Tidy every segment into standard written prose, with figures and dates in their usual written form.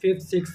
5th 6th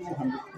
200?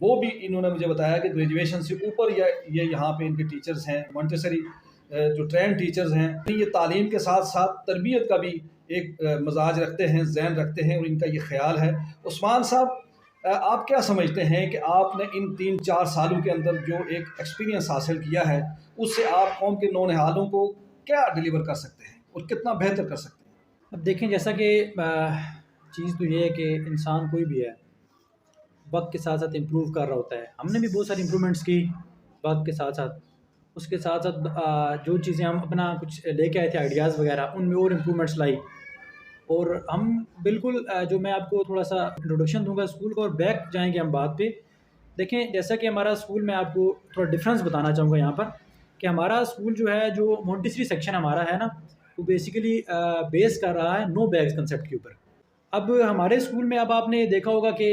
وہ بھی انہوں نے مجھے بتایا کہ گریجویشن سے اوپر یہ یہاں پہ ان کے ٹیچرز ہیں مونٹیسری جو ٹرین ٹیچرز ہیں، یہ تعلیم کے ساتھ ساتھ تربیت کا بھی ایک مزاج رکھتے ہیں، ذہن رکھتے ہیں، اور ان کا یہ خیال ہے۔ عثمان صاحب، آپ کیا سمجھتے ہیں کہ آپ نے ان 3-4 سالوں کے اندر جو ایک ایکسپیرینس حاصل کیا ہے، اس سے آپ قوم کے نونہالوں کو کیا ڈیلیور کر سکتے ہیں اور کتنا بہتر کر سکتے ہیں؟ اب دیکھیں، جیسا کہ چیز تو یہ ہے کہ انسان کوئی بھی ہے وقت کے ساتھ ساتھ امپروو کر رہا ہوتا ہے۔ ہم نے بھی بہت ساری امپرومنٹس کی وقت کے ساتھ ساتھ، اس کے ساتھ ساتھ جو چیزیں ہم اپنا کچھ لے کے آئے تھے آئیڈیاز وغیرہ، ان میں اور امپرومنٹس لائی۔ اور ہم بالکل جو میں آپ کو تھوڑا سا انٹروڈکشن دوں گا اسکول کو، اور بیک جائیں گے ہم بات پہ۔ دیکھیں، جیسا کہ ہمارا اسکول، میں آپ کو تھوڑا ڈفرینس بتانا چاہوں گا یہاں پر، کہ ہمارا اسکول جو ہے، جو مونٹیسری سیکشن ہمارا ہے نا، وہ بیسیکلی بیس کر رہا ہے نو بیگز کنسیپٹ کے اوپر۔ اب ہمارے اسکول میں، اب آپ نے دیکھا ہوگا کہ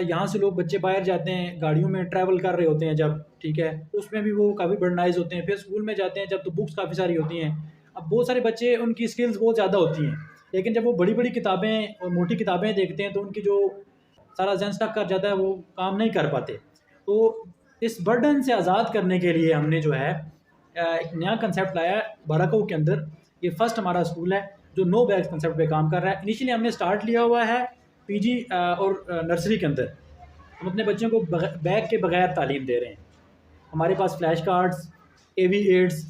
یہاں سے لوگ بچے باہر جاتے ہیں، گاڑیوں میں ٹریول کر رہے ہوتے ہیں جب، ٹھیک ہے، اس میں بھی وہ کافی برڈنائز ہوتے ہیں۔ پھر اسکول میں جاتے ہیں جب، تو بکس کافی ساری ہوتی ہیں۔ اب بہت سارے بچے، ان کی اسکلز بہت زیادہ ہوتی ہیں، لیکن جب وہ بڑی بڑی کتابیں اور موٹی کتابیں دیکھتے ہیں تو ان کی جو سارا ذہن اسٹک کر جاتا ہے، وہ کام نہیں کر پاتے۔ تو اس برڈن سے آزاد کرنے کے لیے ہم نے جو ہے ایک نیا کنسیپٹ لایا ہے بارکو کے اندر۔ یہ فرسٹ ہمارا اسکول ہے جو نو بیگز کنسیپٹ پہ کام کر رہا ہے۔ انیشلی ہم نے اسٹارٹ لیا ہوا ہے پی جی اور نرسری کے اندر۔ ہم اپنے بچوں کو بیگ کے بغیر تعلیم دے رہے ہیں۔ ہمارے پاس فلیش کارڈز، اے وی ایڈز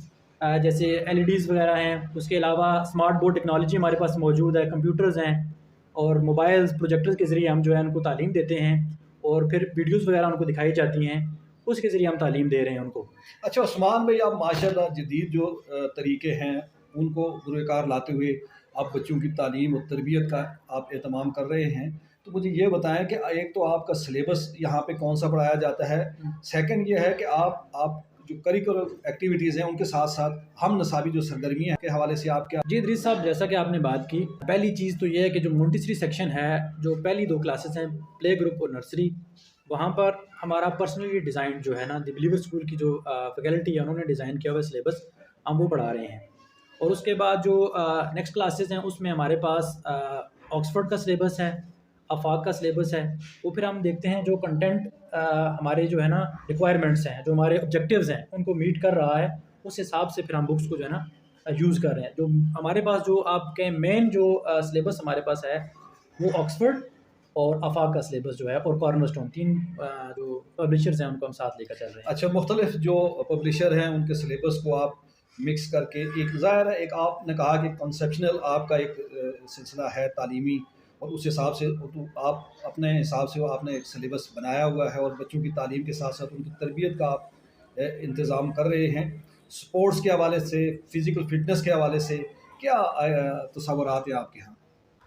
جیسے ایل ای ڈیز وغیرہ ہیں، اس کے علاوہ اسمارٹ بورڈ ٹیکنالوجی ہمارے پاس موجود ہے، کمپیوٹرز ہیں، اور موبائلز، پروجیکٹرز کے ذریعے ہم جو ہے ان کو تعلیم دیتے ہیں، اور پھر ویڈیوز وغیرہ ان کو دکھائی جاتی ہیں، اس کے ذریعے ہم تعلیم دے رہے ہیں ان کو۔ اچھا عثمان بھائی، آپ ماشاء اللہ جدید جو طریقے ہیں ان کو بروئے کار لاتے ہوئے آپ بچوں کی تعلیم اور تربیت کا آپ اہتمام کر رہے ہیں، تو مجھے یہ بتائیں کہ ایک تو آپ کا سلیبس یہاں پہ کون سا پڑھایا جاتا ہے، سیکنڈ یہ ہے کہ آپ جو کریکولر ایکٹیویٹیز ہیں ان کے ساتھ ساتھ ہم نصابی جو سرگرمیاں کے حوالے سے آپ کیا؟ جی ادریس صاحب، جیسا کہ آپ نے بات کی، پہلی چیز تو یہ ہے کہ جو مونٹیسری سیکشن ہے، جو پہلی 2 کلاسز ہیں، پلے گروپ اور نرسری، وہاں پر ہمارا پرسنلی ڈیزائن جو ہے نا، دی بلیور اسکول کی جو فیکلٹی ہے، انہوں نے ڈیزائن کیا ہوا سلیبس، ہم وہ پڑھا رہے ہیں۔ اور اس کے بعد جو نیکسٹ کلاسز ہیں، اس میں ہمارے پاس آکسفورڈ کا سلیبس ہے، آفاق کا سلیبس ہے۔ وہ پھر ہم دیکھتے ہیں جو کنٹینٹ ہمارے جو ہے نا ریکوائرمنٹس ہیں، جو ہمارے آبجیکٹیوز ہیں، ان کو میٹ کر رہا ہے، اس حساب سے پھر ہم بکس کو جو ہے نا یوز کر رہے ہیں۔ جو ہمارے پاس جو آپ کے مین جو سلیبس ہمارے پاس ہے، وہ آکسفورڈ اور آفاق کا سلیبس جو ہے، اور کارنر اسٹون، 3 جو پبلشرز ہیں ان کو ہم ساتھ لے کر چل رہے ہیں۔ اچھا، مختلف جو پبلشر ہیں ان کے سلیبس کو آپ مکس کر کے، ایک ظاہر ہے، ایک آپ نے کہا کہ کنسیپشنل آپ کا ایک سلسلہ ہے تعلیمی، اور اس حساب سے تو آپ اپنے حساب سے آپ نے ایک سلیبس بنایا ہوا ہے، اور بچوں کی تعلیم کے ساتھ ساتھ ان کی تربیت کا آپ انتظام کر رہے ہیں۔ سپورٹس کے حوالے سے، فزیکل فٹنس کے حوالے سے کیا تصورات ہیں آپ کے ہاں؟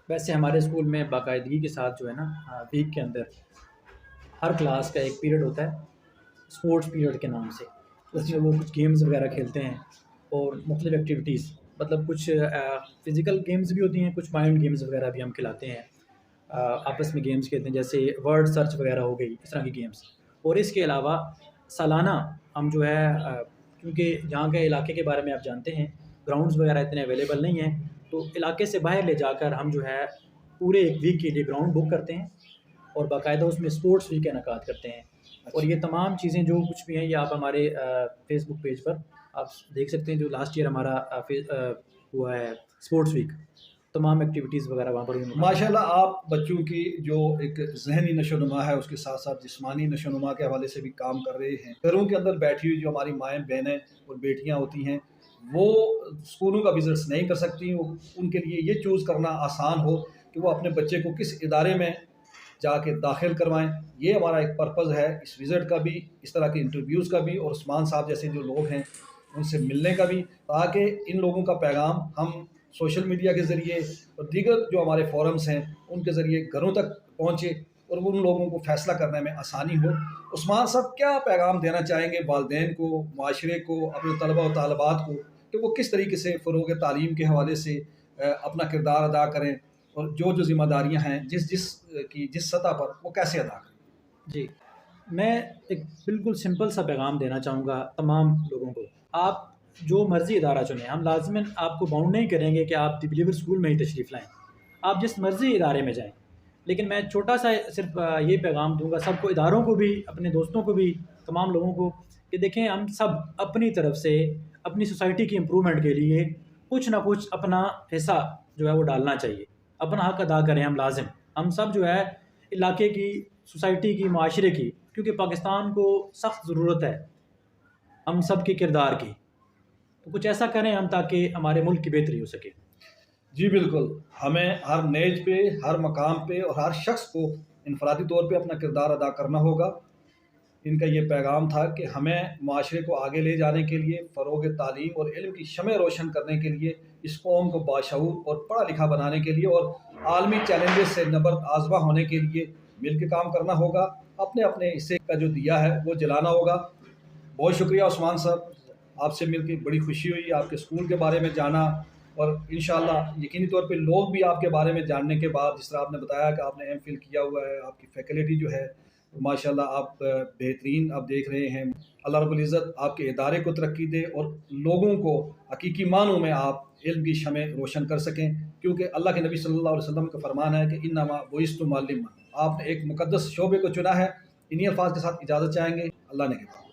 ویسے ہمارے اسکول میں باقاعدگی کے ساتھ جو ہے نا، ویک کے اندر ہر کلاس کا ایک پیریڈ ہوتا ہے اسپورٹس پیریڈ کے نام سے۔ اس میں وہ کچھ گیمز وغیرہ کھیلتے ہیں، اور مختلف ایکٹیویٹیز، مطلب کچھ فزیکل گیمز بھی ہوتی ہیں، کچھ مائنڈ گیمز وغیرہ بھی ہم کھلاتے ہیں۔ آپس میں گیمز کھیلتے ہیں، جیسے ورڈ سرچ وغیرہ ہو گئی، اس طرح کی گیمز۔ اور اس کے علاوہ سالانہ ہم جو ہے، کیونکہ جہاں کے علاقے کے بارے میں آپ جانتے ہیں، گراؤنڈز وغیرہ اتنے اویلیبل نہیں ہیں، تو علاقے سے باہر لے جا کر ہم جو ہے پورے ایک ویک کے لیے گراؤنڈ بک کرتے ہیں، اور باقاعدہ اس میں اسپورٹس ویک کا انعقاد کرتے ہیں۔ اور یہ تمام چیزیں جو کچھ بھی ہیں، یہ آپ ہمارے فیس بک پیج پر آپ دیکھ سکتے ہیں۔ جو لاسٹ ایئر ہمارا ہوا ہے اسپورٹس ویک، تمام ایکٹیویٹیز وغیرہ وہاں پر بھی ماشاء اللہ آپ بچوں کی جو ایک ذہنی نشو و نما ہے، اس کے ساتھ ساتھ جسمانی نشو و نما کے حوالے سے بھی کام کر رہے ہیں۔ گھروں کے اندر بیٹھی ہوئی جو ہماری مائیں بہنیں اور بیٹیاں ہوتی ہیں، وہ اسکولوں کا وزٹس نہیں کر سکتی، ان کے لیے یہ چوز کرنا آسان ہو کہ وہ اپنے بچے کو کس ادارے میں جا کے داخل کروائیں۔ یہ ہمارا ایک پرپز ہے اس وزٹ کا بھی، اس طرح کے انٹرویوز کا بھی، اور عثمان صاحب جیسے جو لوگ ہیں ان سے ملنے کا بھی، تاکہ ان لوگوں کا پیغام ہم سوشل میڈیا کے ذریعے اور دیگر جو ہمارے فورمز ہیں ان کے ذریعے گھروں تک پہنچے، اور ان لوگوں کو فیصلہ کرنے میں آسانی ہو۔ عثمان صاحب کیا پیغام دینا چاہیں گے والدین کو، معاشرے کو، اپنے طلبہ و طالبات کو، کہ وہ کس طریقے سے فروغ تعلیم کے حوالے سے اپنا کردار ادا کریں، اور جو ذمہ داریاں ہیں جس سطح پر، وہ کیسے ادا کریں؟ جی، میں ایک بالکل سمپل سا پیغام دینا چاہوں گا تمام لوگوں کو۔ آپ جو مرضی ادارہ چنیں، ہم لازماً آپ کو باؤنڈ نہیں کریں گے کہ آپ دی بلیور اسکول میں ہی تشریف لائیں، آپ جس مرضی ادارے میں جائیں، لیکن میں چھوٹا سا صرف یہ پیغام دوں گا سب کو، اداروں کو بھی، اپنے دوستوں کو بھی، تمام لوگوں کو، کہ دیکھیں ہم سب اپنی طرف سے اپنی سوسائٹی کی امپرومنٹ کے لیے کچھ نہ کچھ اپنا حصہ جو ہے وہ ڈالنا چاہیے، اپنا حق ادا کریں ہم لازم، ہم سب جو ہے علاقے کی، سوسائٹی کی، معاشرے کی، کیونکہ پاکستان کو سخت ضرورت ہے ہم سب کے کردار کی، تو کچھ ایسا کریں ہم تاکہ ہمارے ملک کی بہتری ہو سکے۔ جی بالکل، ہمیں ہر نیج پہ، ہر مقام پہ اور ہر شخص کو انفرادی طور پہ اپنا کردار ادا کرنا ہوگا۔ ان کا یہ پیغام تھا کہ ہمیں معاشرے کو آگے لے جانے کے لیے، فروغ تعلیم اور علم کی شمع روشن کرنے کے لیے، اس قوم کو باشعور اور پڑھا لکھا بنانے کے لیے اور عالمی چیلنجز سے نبرد آزما ہونے کے لیے مل کے کام کرنا ہوگا۔ اپنے اپنے حصے کا جو دیا ہے وہ جلانا ہوگا۔ بہت شکریہ عثمان صاحب، آپ سے مل کے بڑی خوشی ہوئی، آپ کے اسکول کے بارے میں جانا، اور انشاءاللہ یقینی طور پہ لوگ بھی آپ کے بارے میں جاننے کے بعد، جس طرح آپ نے بتایا کہ آپ نے ایم فل کیا ہوا ہے، آپ کی فیکلٹی جو ہے ماشاءاللہ آپ بہترین آپ دیکھ رہے ہیں۔ اللہ رب العزت آپ کے ادارے کو ترقی دے اور لوگوں کو حقیقی معنوں میں آپ علم کی شمع روشن کر سکیں، کیونکہ اللہ کے نبی صلی اللہ علیہ وسلم کا فرمان ہے کہ انما بعثت معلما، آپ نے ایک مقدس شعبے کو چنا ہے۔ انہی الفاظ کے ساتھ اجازت چاہیں گے، اللہ نے کہا۔